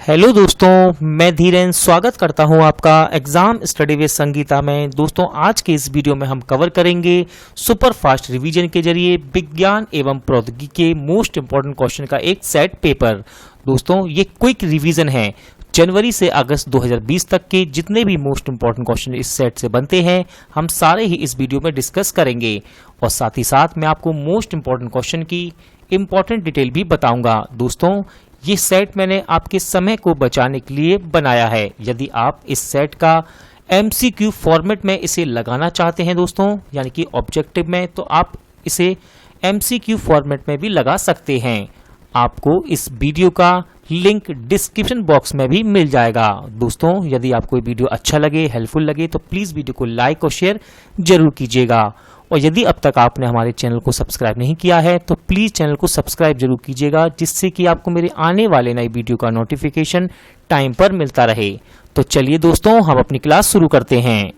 Hello दोस्तों, मैं धीरेन स्वागत करता हूं आपका एग्जाम स्टडी विद संगीता में। दोस्तों, आज के इस वीडियो में हम कवर करेंगे सुपर फास्ट रिवीजन के जरिए विज्ञान एवं प्रौद्योगिकी के मोस्ट इंपोर्टेंट क्वेश्चन का एक सेट पेपर। दोस्तों, ये क्विक रिवीजन है। जनवरी से अगस्त 2020 तक के जितने भी मोस्ट इंपोर्टेंट क्वेश्चन इस सेट से बनते हैं, हम सारे ही इस वीडियो में डिस्कस करेंगे और साथ ही साथ मैं आपको मोस्ट इंपोर्टेंट क्वेश्चन की इंपॉर्टेंट डिटेल भी बताऊंगा। दोस्तों, ये सेट मैंने आपके समय को बचाने के लिए बनाया है। यदि आप इस सेट का MCQ फॉर्मेट में इसे लगाना चाहते हैं दोस्तों, यानी कि ऑब्जेक्टिव में, तो आप इसे MCQ फॉर्मेट में भी लगा सकते हैं। आपको इस वीडियो का लिंक डिस्क्रिप्शन बॉक्स में भी मिल जाएगा। दोस्तों, यदि आपको ये वीडियो अच्छा लगे, हेल्पफुल लगे, तो प्लीज वीडियो को लाइक और शेयर जरूर कीजिएगा। और यदि अब तक आपने हमारे चैनल को सब्सक्राइब नहीं किया है तो प्लीज चैनल को सब्सक्राइब जरूर कीजिएगा, जिससे कि आपको मेरे आने वाले नई वीडियो का नोटिफिकेशन टाइम पर मिलता रहे। तो चलिए दोस्तों, हम अपनी क्लास शुरू करते हैं।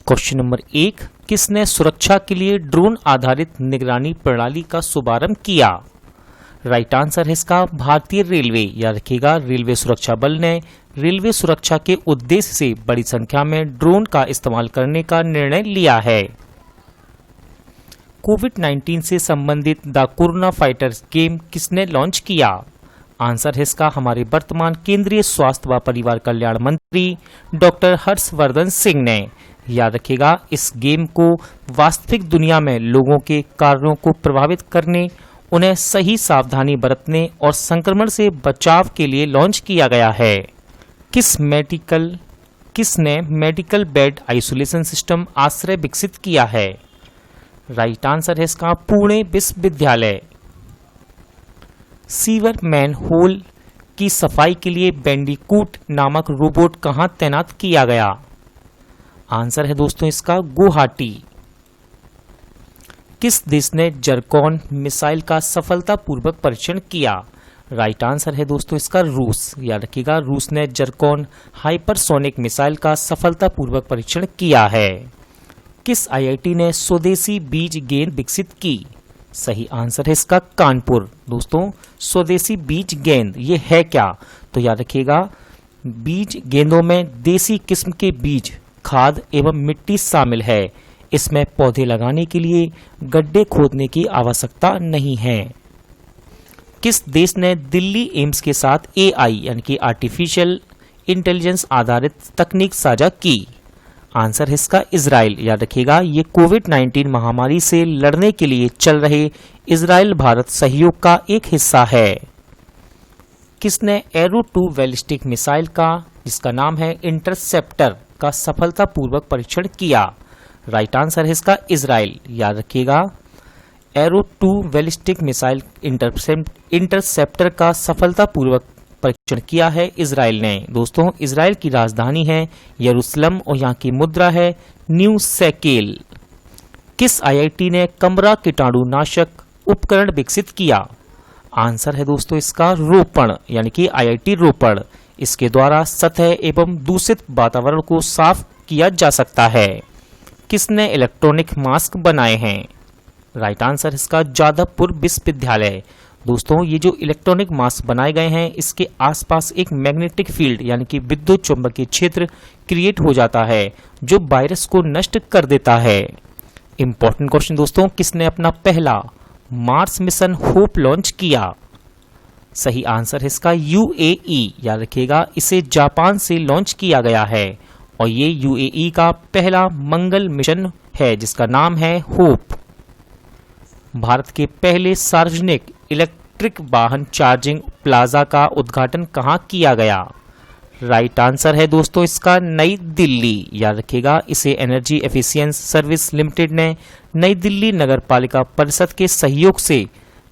क्वेश्चन नंबर 1, किसने सुरक्षा के लिए ड्रोन आधारित निगरानी प्रणाली का शुभारंभ किया? राइट आंसर है इसका भारतीय रेलवे। याद रखिएगा, रेलवे सुरक्षा बल ने रेलवे सुरक्षा के उद्देश्य से बड़ी संख्या में ड्रोन का इस्तेमाल करने का निर्णय लिया है। कोविड-19 से संबंधित द कोरोना फाइटर्स गेम किसने लॉन्च किया? आंसर है इसका हमारे वर्तमान केंद्रीय स्वास्थ्य व परिवार कल्याण मंत्री डॉक्टर हर्षवर्धन सिंह ने। याद रखिएगा, इस गेम को वास्तविक दुनिया में लोगों के कार्यों को प्रभावित करने, उन्हें सही सावधानी बरतने और संक्रमण से बचाव के लिए लॉन्च किया गया है। किसने मेडिकल बेड आइसोलेशन सिस्टम आश्रय विकसित किया है? राइट आंसर है इसका पुणे विश्वविद्यालय। सीवर मैन होल की सफाई के लिए बैंडिकूट नामक रोबोट कहां तैनात किया गया? आंसर है दोस्तों इसका गुवाहाटी। किस देश ने जरकॉन मिसाइल का सफलतापूर्वक परीक्षण किया? राइट आंसर है दोस्तों इसका रूस। याद रखिएगा, रूस ने जरकॉन हाइपरसोनिक मिसाइल का सफलतापूर्वक परीक्षण किया है। किस IIT ने स्वदेशी बीज गेंद विकसित की? सही आंसर है इसका कानपुर। दोस्तों, स्वदेशी बीज गेंद ये है क्या? तो याद रखिएगा, बीज गेंदों में देसी किस्म के बीज, खाद एवं मिट्टी शामिल है। इसमें पौधे लगाने के लिए गड्ढे खोदने की आवश्यकता नहीं है। किस देश ने दिल्ली एम्स के साथ AI यानी कि आर्टिफिशियल इंटेलिजेंस आधारित तकनीक साझा की? आंसर है इसका इजराइल। याद रखिएगा, ये कोविड-19 महामारी से लड़ने के लिए चल रहे इजराइल भारत सहयोग का एक हिस्सा है। किसने एरो 2 बैलिस्टिक मिसाइल का, जिसका नाम है इंटरसेप्टर, का सफलतापूर्वक परीक्षण किया? राइट आंसर है इसका इजराइल। याद रखिएगा, एरो 2 बैलिस्टिक मिसाइल इंटरसेप्टर का सफलतापूर्वक परीक्षण किया है इजराइल ने। दोस्तों, इजराइल की राजधानी है यरूशलेम और यहाँ की मुद्रा है न्यू शेकेल। किस IIT ने कमरा कीटाणुनाशक उपकरण विकसित किया? आंसर है दोस्तों इसका रोपण यानी कि IIT रोपण। इसके द्वारा सतह एवं दूषित वातावरण को साफ किया जा सकता है। किसने इलेक्ट्रॉनिक मास्क बनाए हैं? राइट आंसर इसका जादवपुर विश्वविद्यालय। दोस्तों, ये जो इलेक्ट्रॉनिक मास्क बनाए गए हैं, इसके आसपास एक मैग्नेटिक फील्ड यानी कि विद्युत चुंबकीय क्षेत्र क्रिएट हो जाता है, जो वायरस को नष्ट कर देता है। इंपॉर्टेंट क्वेश्चन दोस्तों, किसने अपना पहला मार्स मिशन होप लॉन्च किया? सही आंसर है इसका UAE। याद रखिएगा, इसे जापान से लॉन्च किया गया है और ये UAE का पहला मंगल मिशन है, जिसका नाम है होप। भारत के पहले सार्वजनिक इलेक्ट्रिक वाहन चार्जिंग प्लाजा का उद्घाटन कहां किया गया? राइट आंसर है दोस्तों इसका नई दिल्ली। याद रखिएगा, इसे एनर्जी एफिशिएंसी सर्विस लिमिटेड ने नई दिल्ली नगर पालिका परिषद के सहयोग से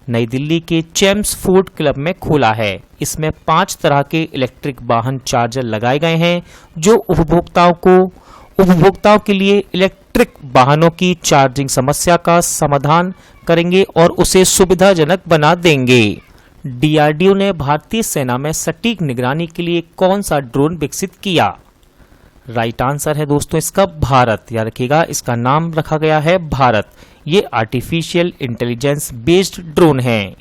नई दिल्ली के चेम्सफोर्ड क्लब में खोला है। इसमें 5 तरह के इलेक्ट्रिक वाहन चार्जर लगाए गए हैं, जो उपभोक्ताओं के लिए इलेक्ट्रिक वाहनों की चार्जिंग समस्या का समाधान करेंगे और उसे सुविधाजनक बना देंगे। DRDO ने भारतीय सेना में सटीक निगरानी के लिए कौन सा ड्रोन विकसित किया? राइट आंसर है दोस्तों इसका भारत। याद रखिएगा इसका नाम रखा गया है भारत। ये आर्टिफिशियल इंटेलिजेंस बेस्ड ड्रोन है।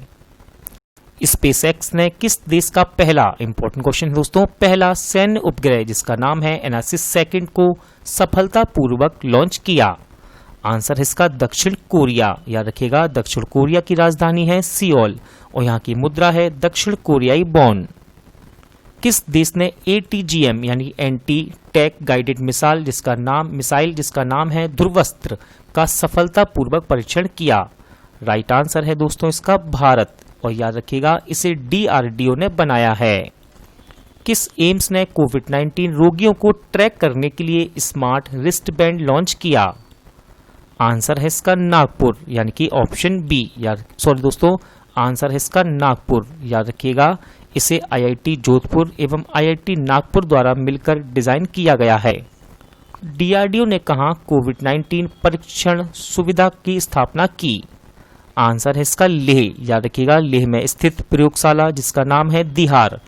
स्पेसएक्स ने किस देश का पहला, इंपॉर्टेंट क्वेश्चन दोस्तों, पहला सैन्य उपग्रह जिसका नाम है एनासिस सेकंड को सफलतापूर्वक लॉन्च किया? आंसर है इसका दक्षिण कोरिया। याद रखिएगा दक्षिण कोरिया की राजधानी है सियोल और यहाँ की मुद्रा है दक्षिण कोरियाई वॉन। किस देश ने ATGM यानी एंटी टैक गाइडेड मिसाइल जिसका नाम है ध्रुवस्त्र का सफलतापूर्वक परीक्षण किया? राइट आंसर है दोस्तों इसका भारत। और याद रखिएगा इसे DRDO ने बनाया है। किस एम्स ने कोविड-19 रोगियों को ट्रैक करने के लिए स्मार्ट रिस्ट बैंड लॉन्च किया? आंसर है इसका नागपुर यानी कि ऑप्शन बी। आंसर है इसका नागपुर। याद रखिएगा इसे IIT जोधपुर एवं IIT नागपुर द्वारा मिलकर डिजाइन किया गया है। DRDO ने कहां कोविड-19 परीक्षण सुविधा की स्थापना की? आंसर है इसका लेह। याद रखिएगा लेह में स्थित प्रयोगशाला जिसका नाम है दिहार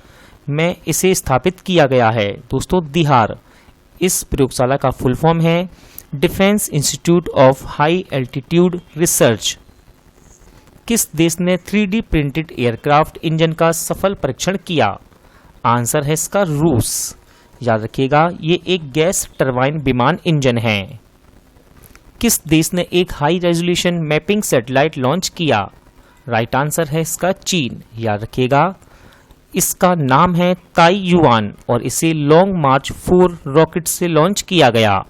में इसे स्थापित किया गया है। दोस्तों दिहार इस प्रयोगशाला का फुल फॉर्म है defence institute of high altitude research. किस देश ने 3D प्रिंटेड एयरक्राफ्ट इंजन का सफल परीक्षण किया? आंसर है इसका रूस। याद रखिएगा ये एक गैस टरबाइन विमान इंजन है। किस देश ने एक high resolution mapping satellite launch किया? राइट आंसर है इसका चीन। याद रखिएगा इसका नाम है ताइयुआन और इसे लॉन्ग मार्च 4 रॉकेट से लॉन्च किया गया।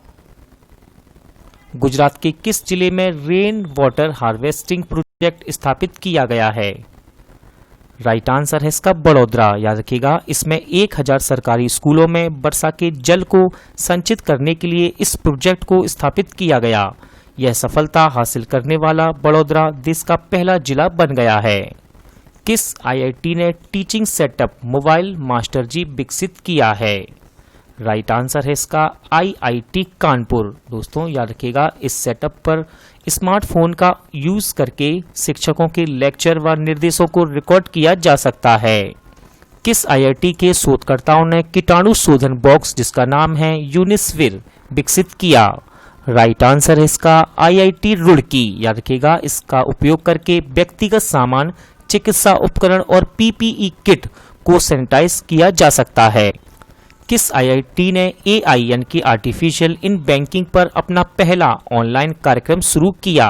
गुजरात के किस जिले में रेन वाटर हार्वेस्टिंग प्रोजेक्ट स्थापित किया गया है? राइट आंसर है इसका बड़ौदा। याद रखिएगा इसमें 1000 सरकारी स्कूलों में वर्षा के जल को संचित करने के लिए इस प्रोजेक्ट को स्थापित किया गया। यह सफलता हासिल करने वाला बड़ौदा देश का पहला जिला बन गया है। किस IIT ने टीचिंग सेटअप मोबाइल मास्टर जी विकसित किया है? राइट आंसर है इसका IIT कानपुर। दोस्तों याद रखिएगा इस सेटअप पर स्मार्टफोन का यूज करके शिक्षकों के लेक्चर व निर्देशों को रिकॉर्ड किया जा सकता है। किस IIT के शोधकर्ताओं ने कीटाणु शोधन बॉक्स जिसका नाम है यूनिस्विर विकसित किया? राइट आंसर है इसका IIT रुड़की। याद रखिएगा इसका उपयोग करके व्यक्तिगत सामान, चिकित्सा उपकरण और PPE किट को सैनिटाइज किया जा सकता है। किस IIT ने AI यानी कि आर्टिफिशियल इन बैंकिंग पर अपना पहला ऑनलाइन कार्यक्रम शुरू किया?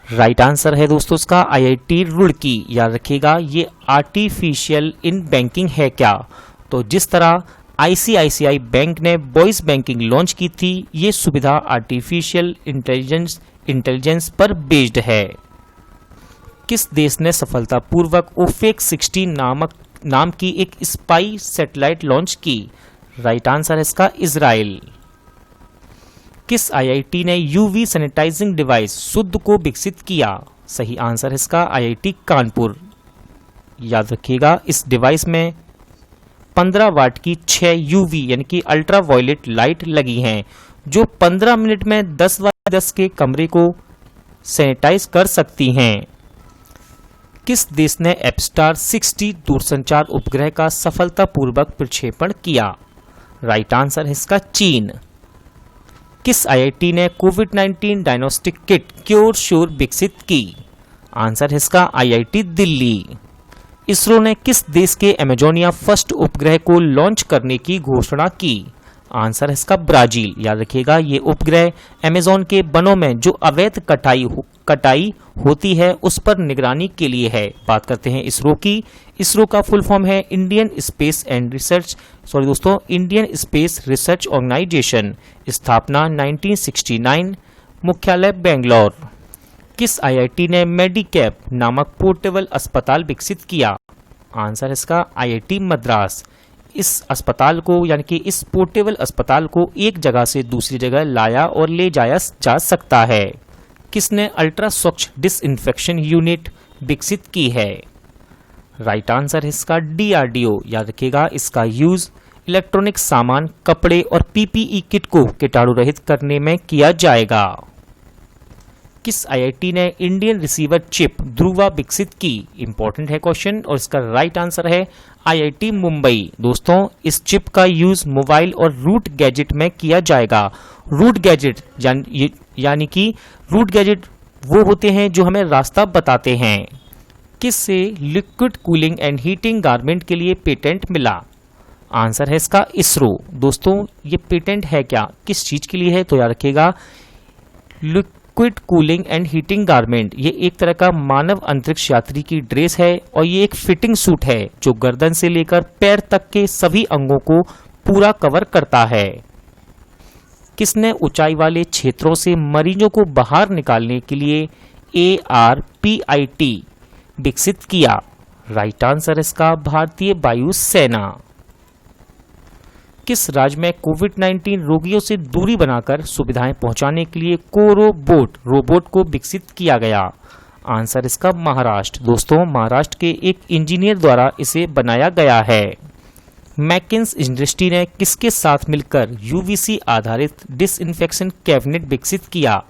राइट आंसर है दोस्तों इसका IIT रुड़की। याद रखिएगा ये आर्टिफिशियल इन बैंकिंग है क्या? तो जिस तरह ICICI बैंक ने वॉइस बैंकिंग लॉन्च की थी ये सुविधा आर्टिफिशियल इंटेलिजेंस पर बेस्ड है। किस देश ने सफलतापूर्वक ओफेक 16 नाम की एक स्पाई सैटेलाइट लॉन्च की? राइट आंसर है इसका इजराइल। किस IIT ने UV सैनिटाइजिंग डिवाइस शुद्ध को विकसित किया? सही आंसर है इसका IIT कानपुर। याद रखिएगा इस डिवाइस में 15 वाट की 6 UV यानी कि अल्ट्रा वायलेट लाइट लगी हैं जो 15 मिनट में 10x10 के कमरे को सैनिटाइज कर सकती हैं। किस देश ने एप्स्टार 60 दूरसंचार उपग्रह का सफलतापूर्वक प्रक्षेपण किया? राइट आंसर है इसका चीन। किस IIT ने कोविड-19 डायग्नोस्टिक किट क्योर श्योर विकसित की? आंसर है इसका IIT दिल्ली। इसरो ने किस देश के अमेजोनिया फर्स्ट उपग्रह को लॉन्च करने की घोषणा की? आंसर है इसका ब्राजील। याद रखिएगा ये उपग्रह अमेजोन के वनों में जो अवैध कटाई होती है उस पर निगरानी के लिए है। बात करते हैं इसरो की। इसरो का फुल फॉर्म है इंडियन स्पेस रिसर्च ऑर्गेनाइजेशन। स्थापना 1969। मुख्यालय बेंगलोर। किस IIT ने मेडिकैप नामक पोर्टेबल अस्पताल विकसित किया? आंसर है इसका IIT मद्रास। इस अस्पताल को यानी कि इस पोर्टेबल अस्पताल को एक जगह से दूसरी जगह लाया और ले जाया जा सकता है। किसने अल्ट्रा स्वच्छ डिसइंफेक्शन यूनिट विकसित की है? राइट आंसर है इसका DRDO। याद रखिएगा इसका यूज इलेक्ट्रॉनिक सामान, कपड़े और PPE किट को कीटाणु रहित करने में किया जाएगा। किस आईआईटी ने इंडियन रिसीवर चिप ध्रुवा विकसित की? इंपॉर्टेंट है क्वेश्चन और इसका राइट आंसर है आईआईटी मुंबई। दोस्तों इस चिप का यूज मोबाइल और रूट गैजेट में किया जाएगा। रूट गैजेट यानी कि रूट गैजेट वो होते हैं जो हमें रास्ता बताते हैं। किससे liquid cooling and heating garment के लिए पेटेंट मिला? आंसर है इसका इसरो। दोस्तों ये पेटेंट है क्या, किस चीज के लिए है? तो याद रखिएगा liquid cooling and heating garment ये एक तरह का मानव अंतरिक्ष यात्री की ड्रेस है और ये एक फिटिंग सूट है जो गर्दन से लेकर पैर तक के सभी अंगों को पूरा कवर करता है। किसने ऊंचाई वाले क्षेत्रों से मरीजों को बाहर निकालने के लिए ARPIT विकसित किया? राइट आंसर इसका भारतीय वायुसेना। किस राज्य में कोविड-19 रोगियों से दूरी बनाकर सुविधाएं पहुंचाने के लिए कोरोबोट रोबोट को विकसित किया गया? आंसर इसका महाराष्ट्र। दोस्तों महाराष्ट्र के एक इंजीनियर द्वारा इसे बनाया गया है। मैकिन्स इंडस्ट्री ने किसके साथ मिलकर UVC आधारित डिसइंफेक्शन कैबिनेट विकसित किया?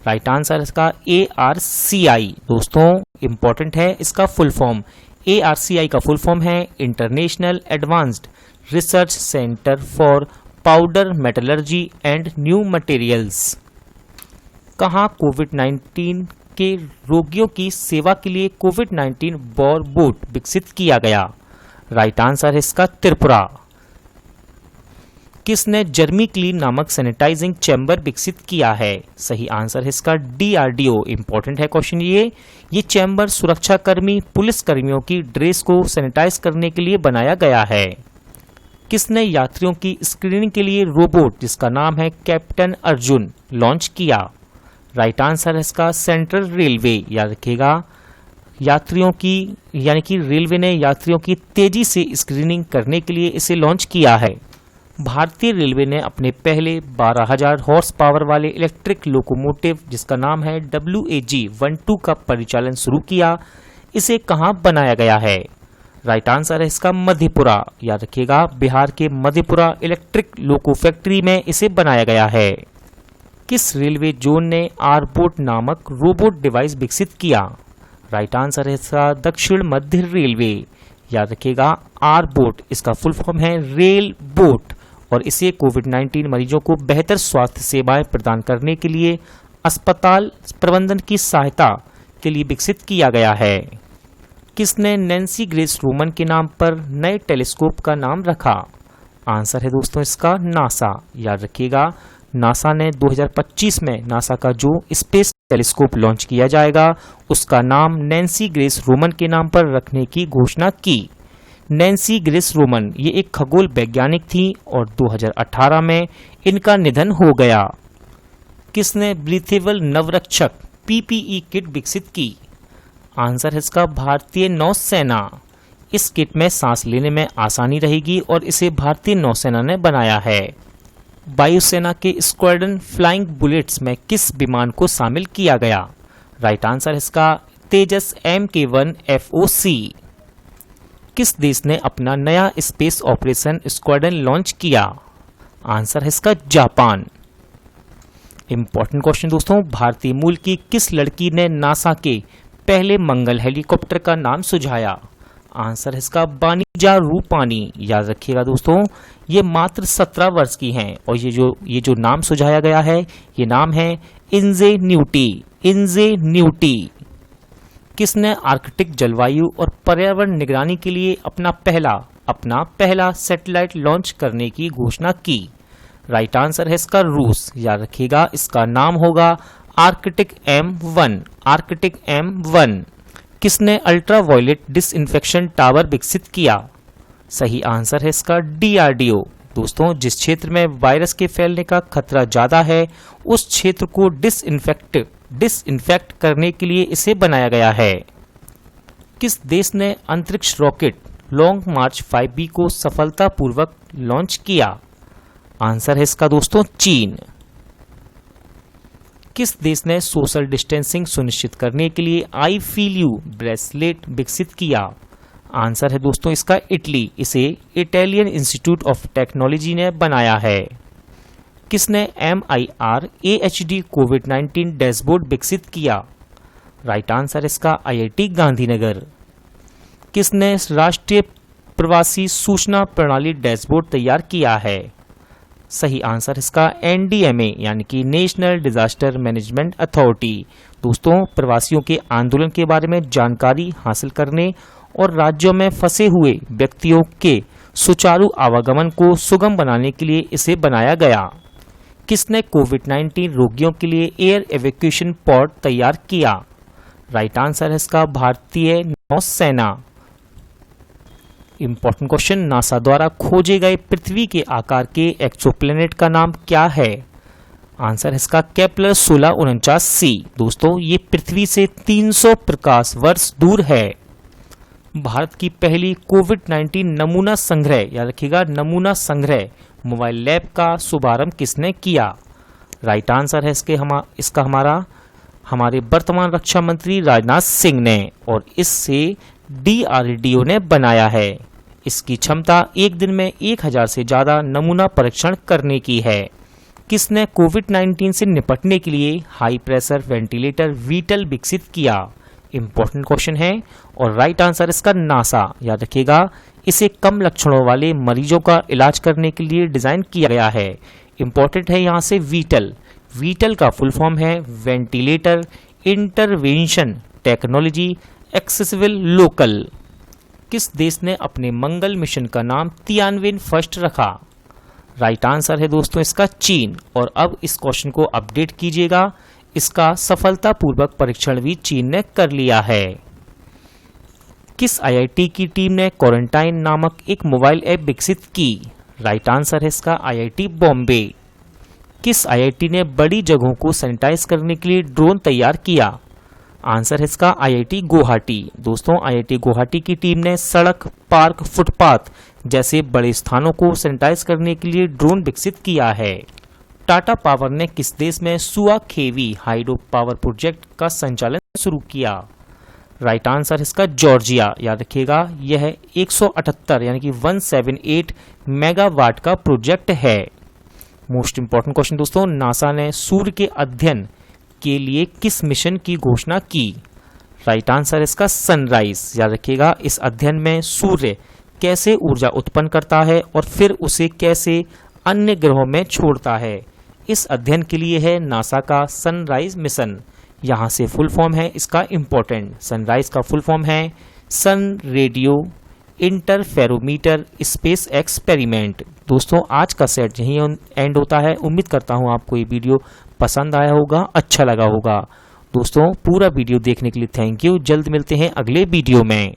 राइट आंसर इसका ARCI। दोस्तों इंपॉर्टेंट है इसका फुल फॉर्म। ARCI का फुल फॉर्म है international advanced research centre for powder metallurgy and new materials. कहाँ कोविड-19 के रोगियों की सेवा के लिए कोविड-19 बोट विकसित किया गया? राइट आंसर है इसका त्रिपुरा। किसने जर्मी क्लीन नामक सैनिटाइजिंग चैम्बर विकसित किया है? सही आंसर है इसका DRDO। इंपॉर्टेंट है क्वेश्चन ये चैम्बर सुरक्षा कर्मी पुलिस कर्मियों की ड्रेस को सैनिटाइज करने के लिए बनाया गया है। किसने यात्रियों की स्क्रीनिंग के लिए रोबोट जिसका नाम है कैप्टन अर्जुन लॉन्च किया? राइट आंसर है इसका सेंट्रल रेलवे। याद रखिएगा यात्रियों की यानी कि रेलवे ने यात्रियों की तेजी से स्क्रीनिंग करने के लिए इसे लॉन्च किया है। भारतीय रेलवे ने अपने पहले 12,000 हॉर्स पावर वाले इलेक्ट्रिक लोकोमोटिव जिसका नाम है WAG-12 का परिचालन शुरू किया। इसे कहाँ बनाया गया है? राइट आंसर है इसका मधेपुरा। याद रखिएगा बिहार के मधेपुरा इलेक्ट्रिक लोको फैक्ट्री में इसे बनाया गया है। किस रेलवे जोन ने आरबोट नामक रोबोट डिवाइस विकसित किया? राइट आंसर है इसका दक्षिण मध्य रेलवे। याद रखिएगा आरबोट इसका फुल फॉर्म है रेल बोट और इसे कोविड-19 मरीजों को बेहतर स्वास्थ्य सेवाएं प्रदान करने के लिए अस्पताल प्रबंधन की सहायता के लिए विकसित किया गया है। किसने नैन्सी ग्रेस रोमन के नाम पर नए टेलीस्कोप का नाम रखा? आंसर है दोस्तों इसका नासा। याद रखिएगा नासा ने 2025 में नासा का जो स्पेस टेलीस्कोप लॉन्च किया जाएगा उसका नाम नैन्सी ग्रेस रोमन के नाम पर रखने की घोषणा की। नैन्सी ग्रेस रोमन ये एक खगोल वैज्ञानिक थी और 2018 में इनका निधन हो गया। किसने ब्रीथेबल नवरक्षक PPE किट विकसित की? आंसर है इसका भारतीय नौसेना। इस किट में सांस लेने में आसानी रहेगी और इसे भारतीय नौसेना ने बनाया है। वायुसेना के स्क्वाड्रन फ्लाइंग बुलेट्स में किस विमान को शामिल किया गया? राइट आंसर है इसका तेजस MK1 FOC। किस देश ने अपना नया स्पेस ऑपरेशन स्क्वाड्रन लॉन्च किया? आंसर है इसका जापान। इंपॉर्टेंट क्वेश्चन दोस्तों भारतीय मूल की किस लड़की ने नासा के पहले मंगल हेलीकॉप्टर का नाम सुझाया? आंसर है इसका बानीजा रूपानी। याद रखिएगा दोस्तों ये मात्र 17 वर्ष की हैं और ये जो नाम सुझाया गया है ये नाम है इंजेन्यूटी। किसने आर्कटिक जलवायु और पर्यावरण निगरानी के लिए अपना पहला सैटेलाइट लॉन्च करने की घोषणा की? राइट आंसर है इसका रूस। याद रखिएगा इसका नाम होगा आर्कटिक M1। किसने अल्ट्रावायलेट डिसइंफेक्शन टावर विकसित किया? सही आंसर है इसका DRDO। दोस्तों जिस क्षेत्र में वायरस के फैलने का खतरा ज्यादा है उस क्षेत्र को डिसइंफेक्ट करने के लिए इसे बनाया गया है। किस देश ने अंतरिक्ष रॉकेट लॉन्ग मार्च 5B को सफलतापूर्वक लॉन्च किया? आंसर है इसका दोस्तों चीन। किस देश ने सोशल डिस्टेंसिंग सुनिश्चित करने के लिए आई फील यू ब्रेसलेट विकसित किया? आंसर है दोस्तों इसका इटली। इसे इटालियन इंस्टीट्यूट ऑफ टेक्नोलॉजी ने बनाया है। किसने MIR AHD कोविड-19 डैशबोर्ड विकसित किया? राइट आंसर इसका IIT गांधीनगर। किसने राष्ट्रीय प्रवासी सूचना प्रणाली डैशबोर्ड तैयार किया है? सही आंसर इसका NDMA यानी कि नेशनल डिजास्टर मैनेजमेंट अथॉरिटी। दोस्तों, प्रवासियों के आंदोलन के बारे में जानकारी हासिल करने और राज्यों में फंसे हुए व्यक्तियों के सुचारू आवागमन को सुगम बनाने के लिए इसे बनाया गया। किसने कोविड-19 रोगियों के लिए एयर एवैक्यूएशन पॉड तैयार किया? राइट आंसर है इसका भारतीय नौसेना। इंपॉर्टेंट क्वेश्चन, नासा द्वारा खोजे गए पृथ्वी के आकार के एक्सोप्लैनेट का नाम क्या है? आंसर है इसका केपलर 1649c। दोस्तों, ये पृथ्वी से 300 प्रकाश वर्ष दूर है। भारत की पहली कोविड-19 नमूना संग्रह, याद रखिएगा नमूना संग्रह मोबाइल लैब का शुभारंभ किसने किया? राइट आंसर है इसका हमारे वर्तमान रक्षा मंत्री राजनाथ सिंह ने, और इससे DRDO ने बनाया है। इसकी क्षमता एक दिन में 1000 से ज्यादा नमूना परीक्षण करने की है। किसने कोविड-19 से निपटने के लिए हाई प्रेशर वेंटिलेटर वीटल विकसित किया? इंपॉर्टेंट क्वेश्चन है, और राइट आंसर इसका नासा। याद रखिएगा, इसे कम लक्षणों वाले मरीजों का इलाज करने के लिए डिजाइन किया गया है। इंपॉर्टेंट है यहाँ से वीटल। वीटल का फुल फॉर्म है ventilator intervention technology accessible local. किस देश ने अपने मंगल मिशन का नाम तियानवेन फर्स्ट रखा? राइट आंसर है दोस्तों इसका चीन। और अब इस क्वेश्चन को अपडेट कीजिएगा, इसका सफलतापूर्वक परीक्षण भी चीन ने कर लिया है। किस IIT की टीम ने क्वारंटाइन नामक एक मोबाइल ऐप विकसित की? राइट आंसर है इसका IIT बॉम्बे। किस IIT ने बड़ी जगहों को सैनिटाइज करने के लिए ड्रोन तैयार किया? आंसर है इसका IIT गुवाहाटी। दोस्तों, IIT गुवाहाटी की टीम ने सड़क, पार्क, फुटपाथ जैसे बड़े स्थानों को सैनिटाइज करने के लिए ड्रोन विकसित किया है। टाटा पावर ने किस देश में सुआखेवी हाइड्रो पावर प्रोजेक्ट का संचालन शुरू किया? राइट आंसर इसका जॉर्जिया। याद रखिएगा, यह 178 यानी कि 178 मेगावाट का प्रोजेक्ट है। मोस्ट इंपॉर्टेंट क्वेश्चन दोस्तों, नासा ने सूर्य के अध्ययन के लिए किस मिशन की घोषणा की? राइट आंसर इसका सनराइज। याद रखिएगा, इस अध्ययन में सूर्य कैसे ऊर्जा उत्पन्न करता है और फिर उसे कैसे अन्य ग्रहों में छोड़ता है, इस अध्ययन के लिए है नासा का सनराइज मिशन। यहाँ से फुल फॉर्म है इसका इंपॉर्टेंट। सनराइज का फुल फॉर्म है सन रेडियो इंटरफेरोमीटर स्पेस एक्सपेरिमेंट। दोस्तों, आज का सेट यहीं एंड होता है। उम्मीद करता हूँ आपको ये वीडियो पसंद आया होगा, अच्छा लगा होगा। दोस्तों, पूरा वीडियो देखने के लिए थैंक यू। जल्द मिलते हैं अगले वीडियो में।